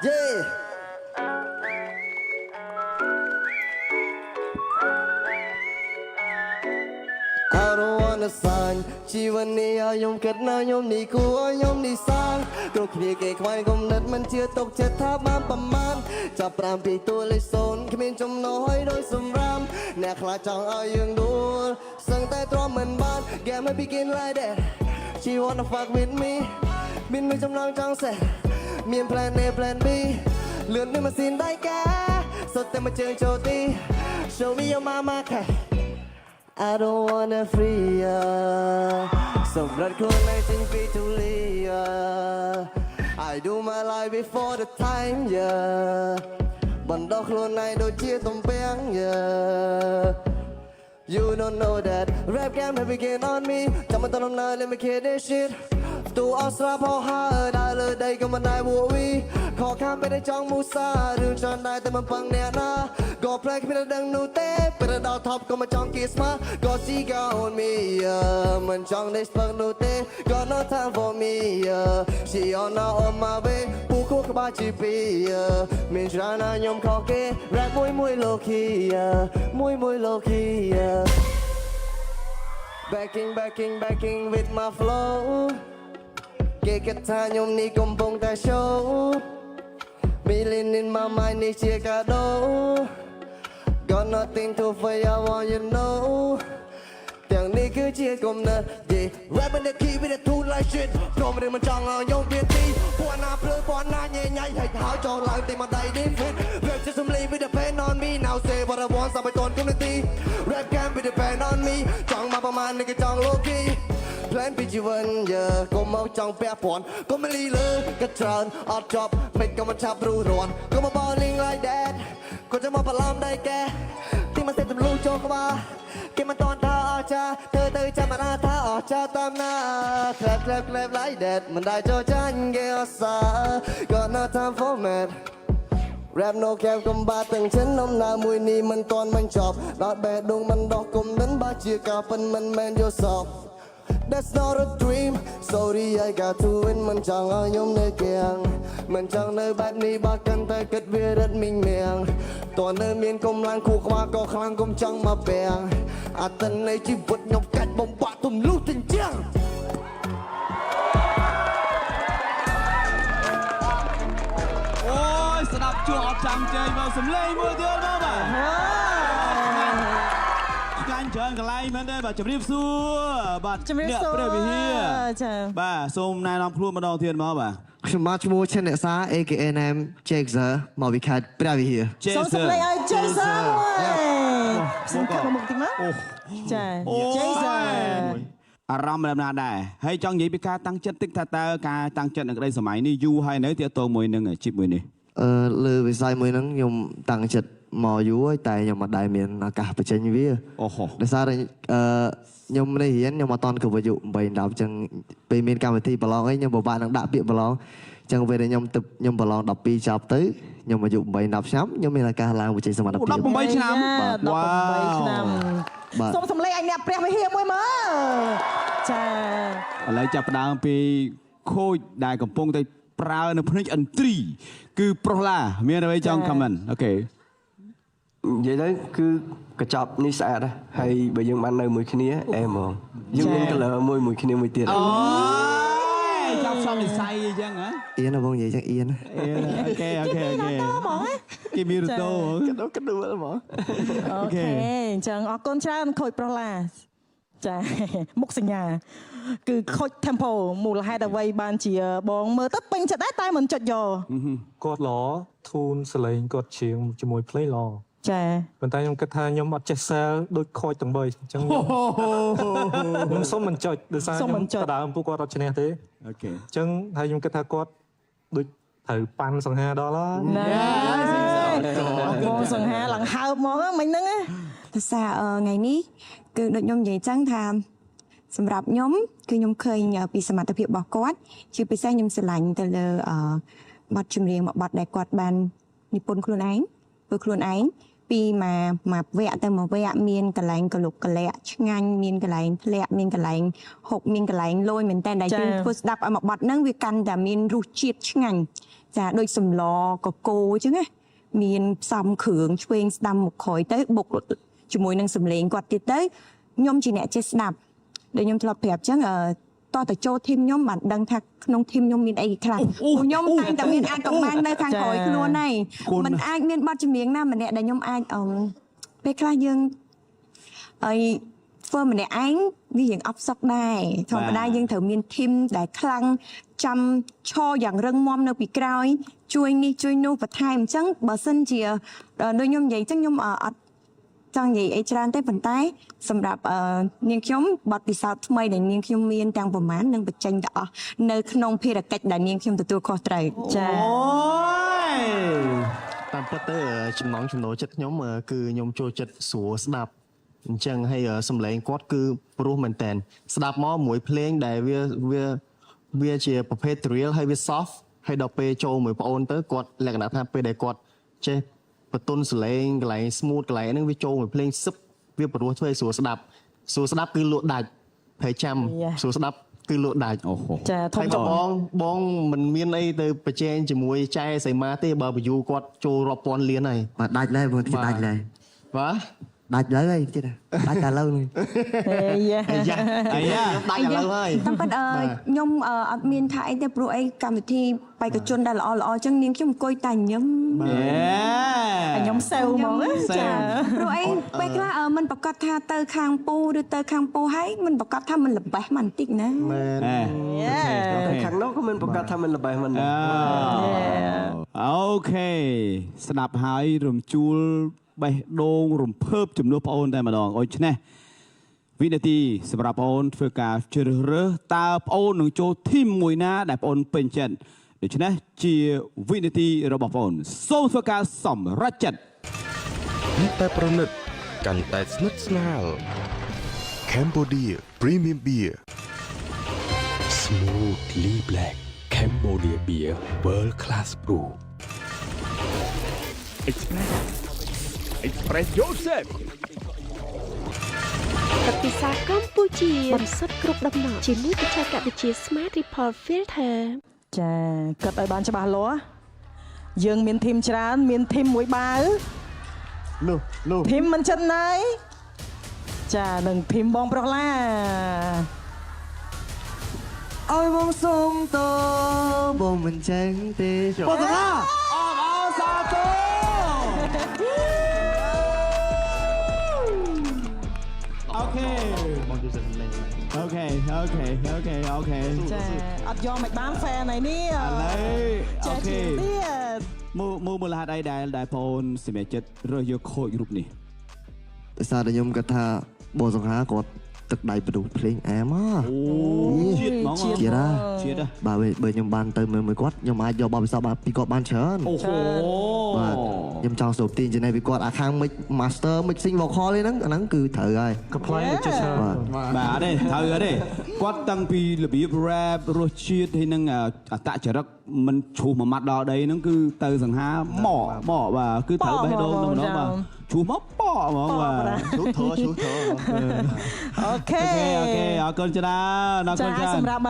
Yeah. I don't wanna sign ជីវិតនេះឲ្យខ្ញុំគិតណាខ្ញុំនេះគួរឲ្យខ្ញុំនេះសាងគ្រប់គ្នាគេខ្វាយគំនិតមិនជឿទុកចិត្តថាបានប្រមាណចាប់ប្រាំពីតួលេខ0គ្មានចំណូលឲ្យដោយសម្រាមអ្នកខ្លាចចង់ឲ្យយើងដួលសឹងតែទ្រាំមិនបាន Get me begin like that She wanna fuck with me មានមួយចំណងចង់សេះមាន plan A plan B លឿនដូចម៉ាស៊ីនដៃកាសុទ្ធតែមកជើងចូលទី Show me your mama cat I don't wanna free ya សម្រាប់ខ្លួនឯងចេញពីទូលី I do my life before the time yeah បណ្ដោះខ្លួនឯងដូចជាទំពាំង yeah You don't know that rap game have begin on me ចាំមិនតន់ណា let me kill this shit ទូអស្រាផោហើដើរលើដីក៏មិនដែរវូវីខកខានពេលតែចង់មូសារឿងច្រើនដែរតែមិនពឹងអ្នកណាក៏ផ្លែគ្មានដឹងនោះទេពេលដល់ top ក៏មិនចង់គៀស្មាក៏ she got on me មិនចង់នេះស្ពឹងនោះទេ got no time for me she on now on my way ពូគូក្បាលជាពីមានច្រើនណាខ្ញុំខកគេ rap មួយ low key មួយ low key backing with my flow គេគិតថាខ្ញុំនេះកំពុងតែ show Million in my mind នេះជាកាដូ Got nothing to fear I want you know ទាំងនេះគឺជាគំនិត Yeah rap in the key with the tool like shit ព្រមរឿងមិនចង់ឲ្យខ្ញុំវាទីពួកណាភ្លើពួកណាញ៉ៃញ៉ៃហើយហៅចោលឡើងតែមកដៃនេះ fit Rap ជាសំឡេង with the pen on me Now say what I want សាប់ឲ្យតន់គុំនាទី Rap can with the pen on me ចង់មកប្រមាណនេះក៏ចង់ low key Plan ពីជីវិត yeah កុំមកចង់ពាក់ព័ន្ធកុំមកលីលើក៏ច្រើនអត់ចប់ពេកក៏មិនឆាប់រួចរាន់កុំមក balling like that ក៏จะមកប្រឡំដៃកែទីមកសេតទម្លូចូលក្បាលគេមិនតន់ថាអចាធ្វើទៅចាំមិនថាអចាតាមណា clap like that មិនដែរចូលចាញ់គេអសា got no time for mad rap no cap កុំបាទាំងចិននំណាមួយនេះមិនតន់មិនចប់ដល់បេះដូងមិនដោះគុំមិនបើជាការពិនមិនមែនយកសោកThat's not a dream Sorry I got to win មិនចង់ឲ្យខ្ញុំនៅគៀងមិនចង់នៅបែបនេះបើកាន់តែគិតវារឹតមីងមៀងតើនៅមានកម្លាំងខួរក្បាលក៏ខ្លាំងកុំចង់មកពាំងអត្តន័យជីវិតខ្ញុំកាច់បំបាក់ទម្លុះទញ្ចាំងអូយស្ដាប់ជួអត់ចាំជ័យមកសំឡេងមួយទៀតមកបាទច្រើនកន្លែងមែនទេបាទជំរាបសួរបាទអ្នកព្រះវិហារចាបាទសូមណែនាំខ្លួនម្ដងទៀតមកបាទខ្ញុំមកឈ្មោះឈិនអ្នកសា AKA name Jaxer មកពីខេត្តព្រះវិហារសូមសម្លេងឲ្យ Jaxer សូមកាត់មកតិចមកចា Jaxer អារម្មណ៍បែបណាដែរហើយចង់និយាយពីការតាំងចិត្តតិចថាតើការតាំងចិត្តនឹងក្តីសម័យនេះយូរហើយនៅទាក់ទងមួយនឹងអាជីពមួយនេះលើវិស័យមួយហ្នឹងខ្ញុំតាំងចិត្តមកយូរហើយតែខ្ញុំមិនដែលមានឱកាសបញ្ចេញវាអូហូដោយសារតែខ្ញុំនេះរៀនខ្ញុំអត់តន់គ្រប់អាយុ8 10អញ្ចឹងពេលមានកម្មវិធីប្រឡងអីខ្ញុំពិបាកនឹងដាក់ពាក្យប្រឡងអញ្ចឹងពេលដែលខ្ញុំប្រឡង12ចប់ទៅខ្ញុំអាយុ8 10ឆ្នាំខ្ញុំមានឱកាសឡើងបញ្ចេញសមត្ថភាព18ឆ្នាំវ៉ាឆ្នាំសូមសម្លេងឲ្យអ្នកព្រះវិហារមួយមើលចាឥឡូវចាប់ផ្ដើមពីខូចដែលកំពុងតែប្រើនៅភ្នែកឥន្ទ្រីគឺប្រុសឡាមានអ្វីចង់ comment អូខេនិយាយទៅគឺកញ្ចប់នេះស្អាតណាស់ហើយបើយើងបាននៅមួយគ្នាអែហ្មងយើងមាន color មួយគ្នាមួយទៀតអូយចាប់សំនិស័យអញ្ចឹងហ៎អៀនបងនិយាយចឹងអៀនអូខេគេមានរូតូកដួលហ្មងអូខេអញ្ចឹងអរគុណច្រើនខូចប្រុសឡាចាមុខសញ្ញាគឺខូច tempo មូលហេតុអ្វីបានជាបងមើលទៅពេញចិត្តដែរតែមិនចុចយកគាត់ល្អធូនសលេងគាត់ច្រៀងជាមួយភ្លេងល្អចាប៉ុន្តែខ្ញុំគិតថាខ្ញុំអត់ចេះសែលដូចខូចទាំង3អញ្ចឹងខ្ញុំសុំមិនចុចដោយសារខ្ញុំបដើមពួកគាត់អត់ឈ្នះទេអូខេអញ្ចឹងហើយខ្ញុំគិតថាគាត់ដូចត្រូវប៉ាន់សង្ហាដល់ហើយបងសង្ហាឡើងហើបមកមិញហ្នឹងភាសាថ្ងៃនេះគឺដូចខ្ញុំនិយាយចឹងថាសម្រាប់ខ្ញុំគឺខ្ញុំឃើញពីសមត្ថភាពរបស់គាត់ជាពិសេសខ្ញុំស្រឡាញ់ទៅលើបទចម្រៀងមួយបទដែលគាត់បាននិពន្ធខ្លួនឯងធ្វើខ្លួនឯង ពីមកវគ្គទៅមកវគ្គមានកន្លែងកលុកកលែកឆ្ងាញ់មានកន្លែងធ្លាក់មានកន្លែងហុកមានកន្លែងលយមែនតើដែលយើងធ្វើស្ដាប់ឲ្យមកបត់ហ្នឹងវាកាន់តែមានរសជាតិឆ្ងាញ់ចាដូចសម្លកកូអញ្ចឹងណាមានផ្សំគ្រឿងឆ្វេងស្ដាំមុខក្រោយទៅបុកជាមួយនឹងសម្លេងគាត់ទៀតទៅខ្ញុំជាអ្នកចេះស្ដាប់ដូចខ្ញុំធ្លាប់ប្រាប់អញ្ចឹងតោះតែចូលធីមខ្ញុំបានដឹងថាក្នុងធីមខ្ញុំមានអីខ្លះខ្ញុំតែងតែមានអាចកំបាំងនៅខាងក្រោយខ្លួនហើយมันអាចមានបទចម្រៀងណាម្នាក់ដែលខ្ញុំអាចពេលខ្លះយើងហើយធ្វើម្នាក់ឯងវាយ៉ាងអបសុកដែរធម្មតាយើងត្រូវមានធីមដែលខ្លាំងចាំឈរយ៉ាងរឹងមាំនៅពីក្រោយជួយនេះជួយនោះបន្ថែមអញ្ចឹងបើសិនជាដូចខ្ញុំនិយាយអញ្ចឹងខ្ញុំអត់ចង់និយាយអីច្រើនទេប៉ុន្តែសម្រាប់នាងខ្ញុំបទពិសោធន៍ថ្មីដែលនាងខ្ញុំមានទាំងប្រមាណនឹងបញ្ចេញទៅអស់នៅក្នុងភារកិច្ចដែលនាងខ្ញុំទទួលខុសត្រូវចា៎ តាមពិតទៅចំណងចំណូលចិត្តខ្ញុំគឺខ្ញុំចូលចិត្តស្រួលស្ដាប់អញ្ចឹងហើយសំឡេងគាត់គឺព្រោះមែនតើស្ដាប់មកមួយភ្លេងដែលវាជាប្រភេទ drill ហើយវា soft ហើយដល់ពេលចូលមួយប្អូនទៅគាត់លក្ខណៈថាពេលដែលគាត់ចេះបន្ទន់សលេងកន្លែង smooth កន្លែងហ្នឹងវាចូលមួយភ្លេងសឹបវាព្រោះធ្វើឲ្យស្រួលស្ដាប់គឺលក់ដាច់ហើយចាំស្រួលស្ដាប់គឺលក់ដាច់អូចាធំចបងមិនមានអីទៅប្រជែងជាមួយចែសីមាទេបើ view គាត់ចូលរាប់ពាន់លានហើយបាទដាច់ហើយបងដាច់ហើយបាទដាច់លើហើយទៀតដាច់តែលើនេះអាយ៉ាដាច់ឥឡូវហើយតាមពិតខ្ញុំអត់មានថាអីទេព្រោះអីកម្មវិធីបេក្ខជនដែលល្អអញ្ចឹងនាងខ្ញុំអង្គុយតែញឹមខ្ញុំសេវហ្មងចាព្រោះអីពេលខ្លះมันប្រកាសថាទៅខាងពូឬទៅខាងពូហើយมันប្រកាសថាมันល្បេះមិនបន្តិចណាមែនទៅខាងនោះក៏มันប្រកាសថាมันល្បេះមិនអូខេស្ដាប់ហើយរំជួលបេះដូងរំភើបជំនួសប្អូនតែម្ដងដូច្នេះវិនាទីសម្រាប់ប្អូនធ្វើការជ្រើសរើសតើប្អូននឹងចូលធីមមួយណាដែលប្អូនពេញចិត្តដូច្នេះជាវិនាទីរបស់ប្អូនសូមធ្វើការសម្រេចចិត្តតែប្រណិតកាន់តែស្និទ្ធស្នាល Cambodia Premium Beer Smoothly Black Cambodia Beer World Class Brew Express Yourself ប្រតិសាកម្ពុជាបន្សុទ្ធគ្រប់ដំណក់ជាមួយបច្ចេកវិទ្យា Smart Report Filter ចាគិតឲ្យបានច្បាស់លាស់យើងមានធីមច្រើនមានធីមមួយបាវនោះធីមមិនចិនណៃចានឹងធីមបងប្រុសឡាអើយបងសុំតបងមិនចឹងទេបងប្រុសឡាអរសាទរអូខេបងជួយសិនលេងអូខេចាអត់យកមិនបានហ្វេនហើយនេះឥឡូវអូខេទៀតមូលហេតុអីដែលបងអូនសម្រេចចិត្តរើសយកខូចរូបនេះដោយសារតែខ្ញុំគាត់ថាបងសង្ហាគាត់ទឹកដៃបដុភ្លេងអែមជាតិហ្មងជាតិបើខ្ញុំបានទៅមើលមួយគាត់ខ្ញុំអាចយកបបិសោពីគាត់បានច្រើនអូហូបាទខ្ញុំចង់ស្រូបទាញចំណេះពីគាត់អាខាង master mixing vocal ហ្នឹងគឺត្រូវហើយកំ pl ទៅច្រើនបាទទេត្រូវទេគាត់តាំងពីរបៀប rap រសជាតិហើយនឹងអត្តចរិតមិនឈ្មោះមួយម៉ាត់ដល់ដីហ្នឹងគឺទៅសង្ហាមកបាទគឺត្រូវបេះដូងហ្នឹងម្ដងបាទឈ្មោះមកប៉ហ្មងបាទឈូធរអូខេអរគុណច្រើនសម្រាប់